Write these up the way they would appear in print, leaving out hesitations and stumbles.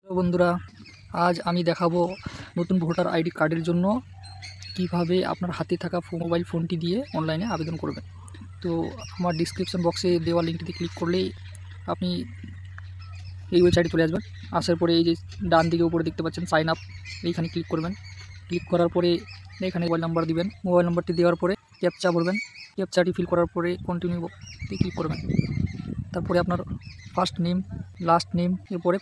তো বন্ধুরা, আজ আমি দেখাবো নতুন ভোটার আইডি কার্ডের জন্য কিভাবে আপনার হাতে থাকা মোবাইল ফোনটি দিয়ে অনলাইনে আবেদন করবেন। তো আমার ডিসক্রিপশন বক্সে দেওয়া লিঙ্কটিতে ক্লিক করলেই আপনি এই ওয়েবসাইটে চলে আসবেন। আসার পরে এই যে ডান দিকে উপরে দেখতে পাচ্ছেন সাইন আপ, এইখানে ক্লিক করবেন। ক্লিক করার পরে এখানে মোবাইল নাম্বার দিবেন। মোবাইল নাম্বারটি দেওয়ার পরে ক্যাপচা ভরবেন। ক্যাপচাটি ফিল করার পরে কন্টিনিউতে ক্লিক করবেন। তারপরে আপনার ফার্স্ট নেম, লাস্ট নেম, এরপরে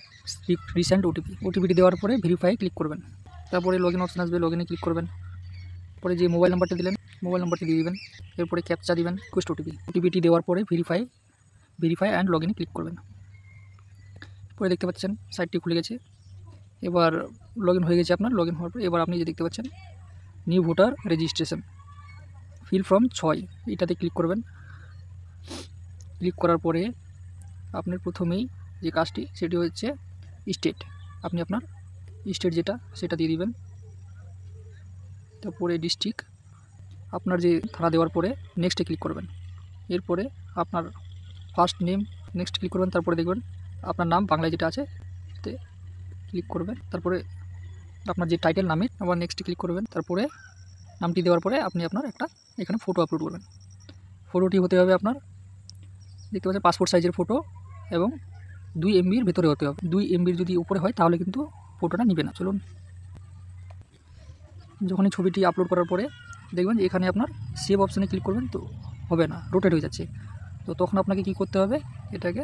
রিসেন্ট ওটিপিটি দেওয়ার পরে ভেরিফাই ক্লিক করবেন। তারপরে লগইন অপশন আসবে, লগইনে ক্লিক করবেন। পরে যে মোবাইল নাম্বারটি দিলেন মোবাইল নাম্বারটি দিয়ে দিবেন। এরপরে ক্যাপচা দিবেন, রিকোয়েস্ট ওটিপিটি দেওয়ার পরে ভেরিফাই অ্যান্ড লগইনে ক্লিক করবেন। পরে দেখতে পাচ্ছেন সাইটটি খুলে গেছে। এবার লগইন হয়ে গেছে আপনার। লগইন হওয়ার পরে এবার আপনি যে দেখতে পাচ্ছেন new voter registration feel form 6, এটাতে ক্লিক করবেন। ক্লিক করার পরে আপনার প্রথমেই যে কাজটি সেটি হচ্ছে স্টেট। আপনি আপনার স্টেট যেটা সেটা দিয়ে দিবেন। তারপরে ডিস্ট্রিক্ট, আপনার যে থানা দেওয়ার পরে নেক্সটে ক্লিক করবেন। এরপরে আপনার ফার্স্ট নেম, নেক্সট ক্লিক করবেন। তারপরে দেখবেন আপনার নাম বাংলায় যেটা আছে তে ক্লিক করবেন। তারপরে আপনার যে টাইটেল নামে আবার নেক্সটে ক্লিক করবেন। তারপরে নামটি দেওয়ার পরে আপনি আপনার একটা এখানে ফটো আপলোড করবেন। ফটোটি হতে হবে আপনার দেখতে পাচ্ছেন পাসপোর্ট সাইজের ফটো এবং 2 MBর ভেতরে হতে হবে। 2 MBর যদি উপরে হয় তাহলে কিন্তু ফটোটা নিবে না। চলুন, যখনই ছবিটি আপলোড করার পরে দেখবেন যে এখানে আপনার সেভ অপশানে ক্লিক করবেন, তো হবে না, রোটেট হয়ে যাচ্ছে। তো তখন আপনাকে কি করতে হবে, এটাকে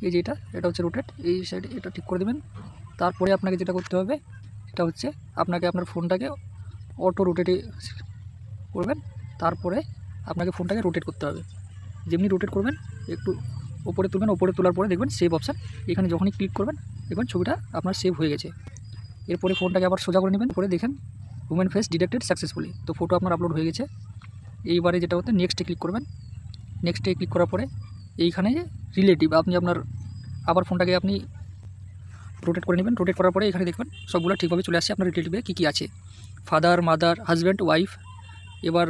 এই যে এটা হচ্ছে রোটেট, এই সাইডে এটা ঠিক করে দেবেন। তারপরে আপনাকে যেটা করতে হবে এটা হচ্ছে আপনাকে আপনার ফোনটাকে অটো রোটেটে করবেন। তারপরে আপনাকে ফোনটাকে রোটেট করতে হবে। যেমনি রোটেট করবেন একটু ওপরে তুলবেন, ওপরে তোলার পরে দেখবেন সেভ অপশান, এখানে যখনই ক্লিক করবেন দেখবেন ছবিটা আপনার সেভ হয়ে গেছে। এরপরে ফোনটাকে আবার সোজা করে নেবেন, পরে দেখেন হিউম্যান ফেস ডিটেক্টেড সাকসেসফুলি, তো ফটো আপনার আপলোড হয়ে গেছে। এইবারে যেটা হতে নেক্সটে ক্লিক করবেন। নেক্সটে ক্লিক করার পরে এইখানে রিলেটিভ আপনি আপনার আবার ফোনটাকে আপনি রোটেট করে নেবেন। রোটেট করার পরে এখানে দেখবেন সবগুলো ঠিকভাবে চলে আসছে। আপনার রিলেটিভে কী কী আছে, ফাদার, মাদার, হাজব্যান্ড, ওয়াইফ। এবার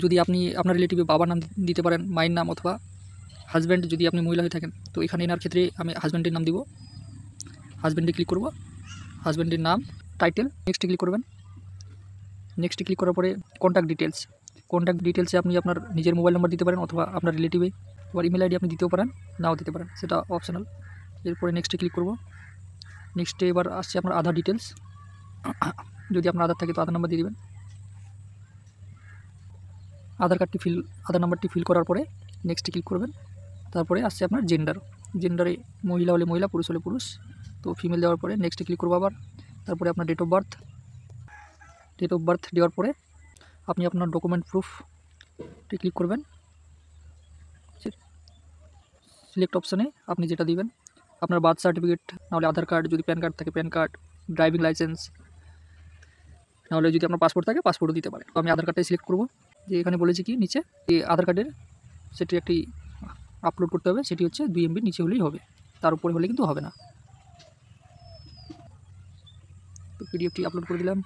যদি আপনি আপনার রিলেটিভে বাবার নাম দিতে পারেন, মায়ের নাম, অথবা হাজব্যান্ড যদি আপনি মহিলা হয়ে থাকেন, তো এখানে এনার ক্ষেত্রে আমি হাজব্যান্ডের নাম দিব। হাজব্যান্ডে ক্লিক করব, হাজব্যান্ডের নাম, টাইটেল, নেক্সটে ক্লিক করবেন। নেক্সটে ক্লিক করার পরে কন্ট্যাক্ট ডিটেলসে আপনি আপনার নিজের মোবাইল নাম্বার দিতে পারেন অথবা আপনার রিলেটিভে, আবার ইমেল আইডি আপনি দিতেও পারেন, নাও দিতে পারেন, সেটা অপশনাল। এরপরে নেক্সটে ক্লিক করব। নেক্সটে এবার আসছে আপনার আধার ডিটেলস, যদি আপনার আধার থাকে তো আধার নাম্বার দিয়ে দেবেন। আধার নাম্বারটি ফিল করার পরে নেক্সটে ক্লিক করবেন। তারপরে আসছে আপনার জেন্ডারে মহিলা হলে মহিলা, পুরুষ হলে পুরুষ, তো ফিমেল দেওয়ার পরে নেক্সটে ক্লিক করবো আবার। তারপরে আপনার ডেট অফ বার্থ দেওয়ার পরে আপনি আপনার ডকুমেন্ট প্রুফটি ক্লিক করবেন। সিলেক্ট অপশানে আপনি যেটা দিবেন আপনার বার্থ সার্টিফিকেট, নাহলে আধার কার্ড, যদি প্যান কার্ড থাকে প্যান কার্ড, ড্রাইভিং লাইসেন্স, নাহলে যদি আপনার পাসপোর্ট থাকে পাসপোর্টও দিতে পারেন। তো আমি আধার কার্ডটাই সিলেক্ট করব। যে এখানে বলেছি কি নিচে এই আধার কার্ডের সেটি একটি আপলোড করতে হবে, সেটি হচ্ছে 2 MBর নিচে হলেই হবে, তার উপরে হলে কিন্তু হবে না। তো পিডিএফটি আপলোড করে দিলাম।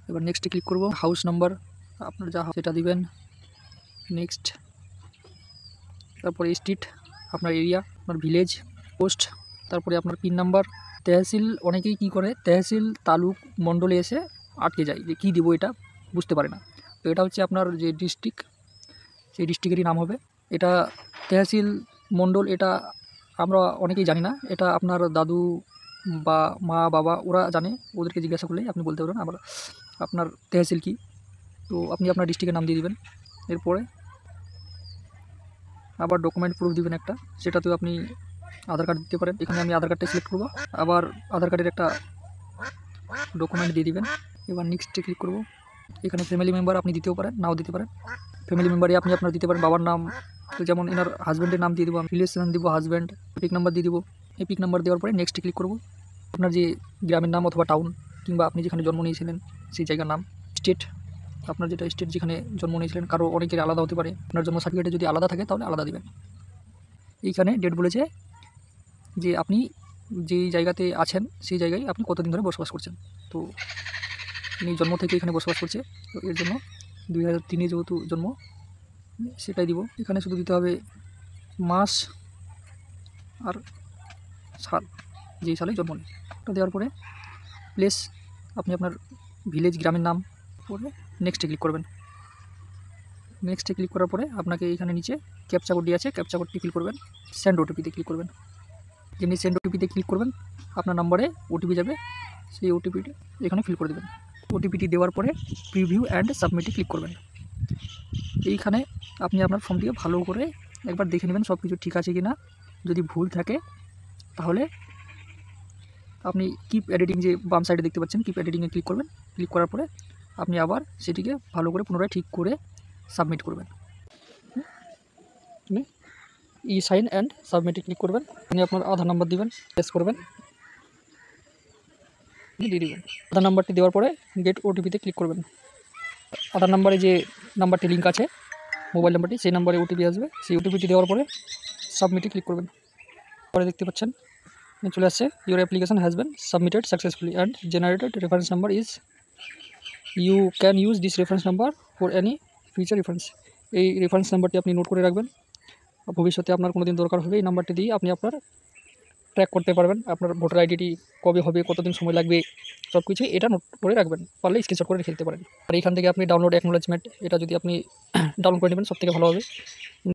এবার নেক্সটে ক্লিক করব। হাউস নাম্বার আপনার যা সেটা দিবেন। নেক্সট, তারপরে স্ট্রিট, আপনার এরিয়া, আপনার ভিলেজ, পোস্ট, তারপরে আপনার পিন নাম্বার। তহসিল অনেকেই কী করে, তহসিল তালুক মণ্ডলে এসে আটকে যায় যে কী দিব, এটা বুঝতে পারে না। তো এটা হচ্ছে আপনার যে ডিস্ট্রিক্ট, সেই ডিস্ট্রিক্টেরই নাম হবে এটা। তহসিল মণ্ডল এটা আমরা অনেকেই জানি না, এটা আপনার দাদু বা মা বাবা ওরা জানে, ওদেরকে জিজ্ঞাসা করলেই আপনি বলতে পারবেন আবার আপনার তহসিল কী। তো আপনি আপনার ডিস্ট্রিক্টের নাম দিয়ে দিবেন। এরপরে আবার ডকুমেন্ট প্রুফ দিবেন একটা, সেটাতেও আপনি আধার কার্ড দিতে পারেন। এখানে আমি আধার কার্ডটা সিলেক্ট করব, আবার আধার কার্ডের একটা ডকুমেন্ট দিয়ে দিবেন। এবার নেক্সটে ক্লিক করব। এখানে ফ্যামিলি মেম্বার আপনি দিতেও পারেন, নাও দিতে পারেন। ফ্যামিলি মেম্বারে আপনি আপনার দিতে পারেন বাবার নাম, তো যেমন এনার হাজব্যান্ডের নাম দিয়ে দেবো, রিলেশন দিব হাজব্যান্ড, এপিক নাম্বার দিয়ে দেবো। এপিক নাম্বার দেওয়ার পরে নেক্সটে ক্লিক করব। আপনার যে গ্রামের নাম অথবা টাউন, কিংবা আপনি যেখানে জন্ম নিয়েছিলেন সেই জায়গার নাম, স্টেট, আপনার যেটা স্টেট যেখানে জন্ম নিয়েছিলেন, কারো অনেকের আলাদা হতে পারে, আপনার জন্ম সার্টিফিকেটে যদি আলাদা থাকে তাহলে আলাদা দিবেন। এইখানে ডেট বলেছে যে আপনি যেই জায়গাতে আছেন সেই জায়গায় আপনি কতদিন ধরে বসবাস করছেন। তো তিনি জন্ম থেকে এখানে বসবাস করছে, তো এর জন্য 2003 যেহেতু জন্ম সেটাই দিব। এখানে শুধু দিতে হবে মাস, আর সাল, যেই সালে জন্ম নেয় এটা দেওয়ার পরে প্লেস আপনি আপনার ভিলেজ গ্রামের নাম পরে নেক্সটে ক্লিক করবেন। নেক্সটে ক্লিক করার পরে আপনাকে এখানে নিচে ক্যাপচা কোড দিয়ে আছে, ক্যাপচা কোডটি ক্লিক করবেন, সেন্ড ওটিপিতে ক্লিক করবেন। যেমনি সেন্ড ওটিপিতে ক্লিক করবেন আপনার নম্বরে ওটিপি যাবে, সেই ওটিপিটি এখানে ফিল করে দেবেন। ওটিপিটি দেওয়ার পরে প্রিভিউ অ্যান্ড সাবমিটে ক্লিক করবেন। এইখানে আপনি আপনার ফর্মটিকে ভালো করে একবার দেখে নেবেন সব কিছু ঠিক আছে কি না। যদি ভুল থাকে তাহলে আপনি কিপ এডিটিং যে বাম সাইডে দেখতে পাচ্ছেন, কিপ এডিটিংয়ে ক্লিক করবেন। ক্লিক করার পরে আপনি আবার সেটিকে ভালো করে পুনরায় ঠিক করে সাবমিট করবেন। আপনি ই সাইন অ্যান্ড সাবমিটে ক্লিক করবেন। আপনি আপনার আধার নাম্বার দিবেন, প্রেস করবেন, দিয়ে দিবেন। আধার নাম্বারটি দেওয়ার পরে গেট ওটিপিতে ক্লিক করবেন। আধার নাম্বারে যে নাম্বারটি লিঙ্ক আছে মোবাইল নাম্বারটি, সেই নাম্বারে ওটিপি আসবে। সেই ওটিপিটি দেওয়ার পরে সাবমিটে ক্লিক করবেন। পরে দেখতে পাচ্ছেন চলে আসছে your application has been submitted successfully and generated reference number is you can use this reference number for any future reference. এই রেফারেন্স নাম্বারটি আপনি নোট করে রাখবেন, ভবিষ্যতে আপনার কোনো দিন দরকার হবে এই নাম্বারটি দিয়ে আপনি আপনার ট্র্যাক করতে পারবেন। আপনার ভোটার আইডিটি কবে হবে, কতদিন সময় লাগবে, সব কিছু এটা নোট করে রাখবেন, পারলে স্ক্রিনশট করে রেখে দিতে পারেন। আর এখান থেকে আপনি ডাউনলোড অ্যাকনোলেজমেন্ট এটা যদি আপনি ডাউনলোড করে নেবেন সবথেকে ভালো হবে।